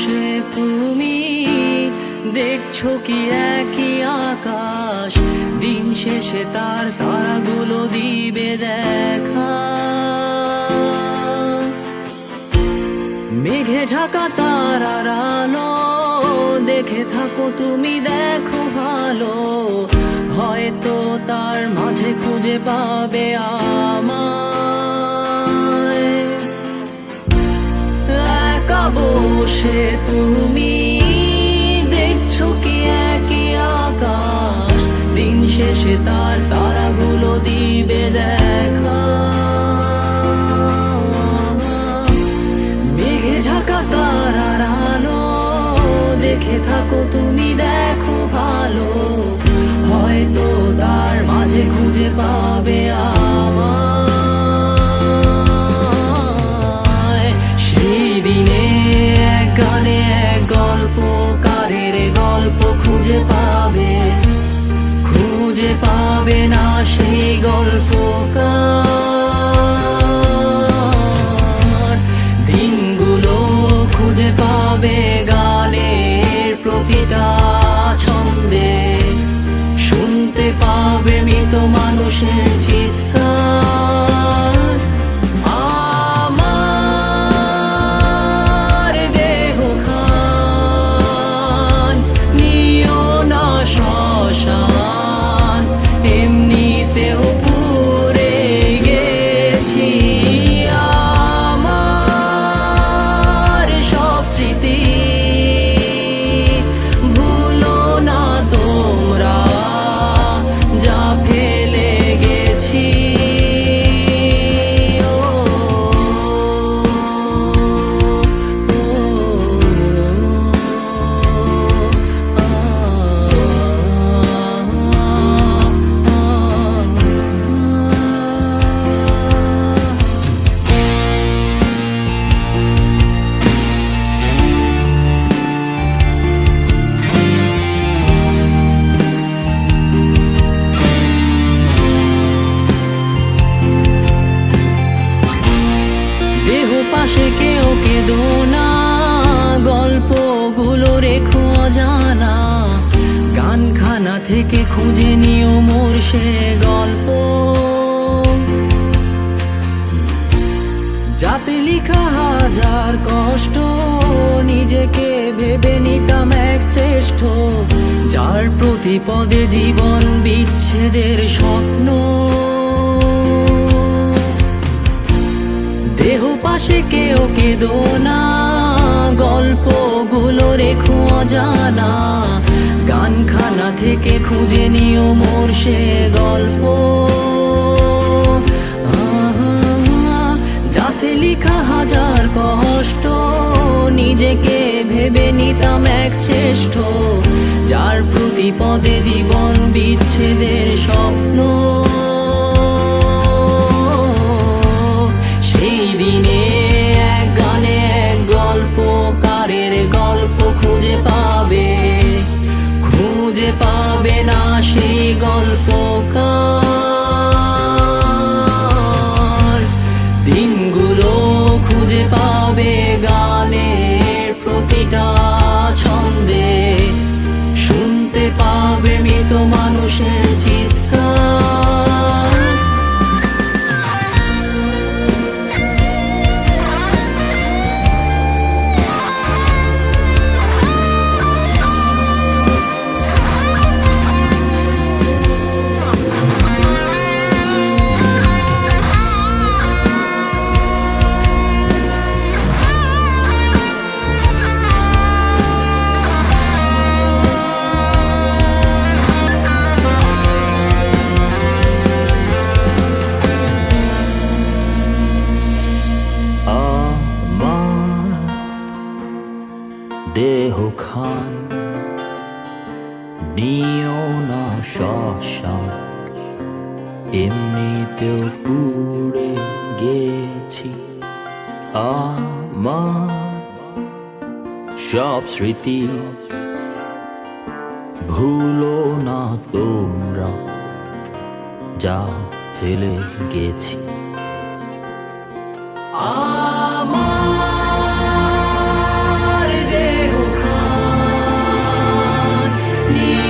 বসে তুমি দেখছো কি একই আকাশ, দিন শেষে তার তারাগুলো দিবে দেখা। মেঘে ঢাকা তারার আলো দেখে থাকো তুমি, দেখো ভালো, হয়তো তার মাঝে খুঁজে পাবে আমায়। একা বসে তুমি দেখছো কি একই আকাশ, দিন শেষে তার তারাগুলো দিবে দেখা। মেঘে ঢাকা তারার আলো দেখে থাকো তুমি, দেখো ভালো, হয়তো তার মাঝে খুঁজে পাবে আমায়। সেই দিনে এক গানে এক গল্পকারের গল্প খুঁজে পাবে, খুঁজে পাবে না সেই গল্পকার। দিনগুলো খুঁজে পাবে গানের প্রতিটা ছন্দে, শুনতে পাবে মৃত মানুষের চিৎকার। আমার দেহ খান নিও না শ্মশান, এমনিতেও পুড়ে গেছি। আমার সব স্মৃতি ভুলো না তোমরা, যা ফেলে গেছি। দেহ পাশে কেউ কেঁদো না, গল্পগুলো রেখো অজানা, গানখানা থেকে খুঁজে নিও মোর সে গল্প, যাতে লিখা হাজার কষ্ট নিজেকে ভেবে নিতাম এক শ্রেষ্ঠ, যার প্রতি পদে জীবন বিচ্ছেদের স্বপ্ন। দেহ পাশে কেউ কেঁদো না, গল্পগুলো রেখো অজানা, গানখানা থেকে খুঁজে নিও মোর সে গল্প, যাতে লিখা হাজার কষ্ট নিজেকে ভেবে নিতাম এক শ্রেষ্ঠ, যার প্রতি পদে জীবন বিচ্ছেদের স্বপ্ন। সেই দিনে এক গানে এক গল্পকারের গল্প খুঁজে পাবে, খুঁজে পাবে না সেই গল্পকার। দিনগুলো খুঁজে পাবে গানের প্রতিটা ছন্দে, শুনতে পাবে মৃত মানুষের চিৎকার। দেহ খান নিও না শ্মশান, এমনিতেও পুড়ে গেছি। আমার সব স্মৃতি ভুলো না তোমরা, যা ফেলে গেছি। আমার দেহ নিয়ে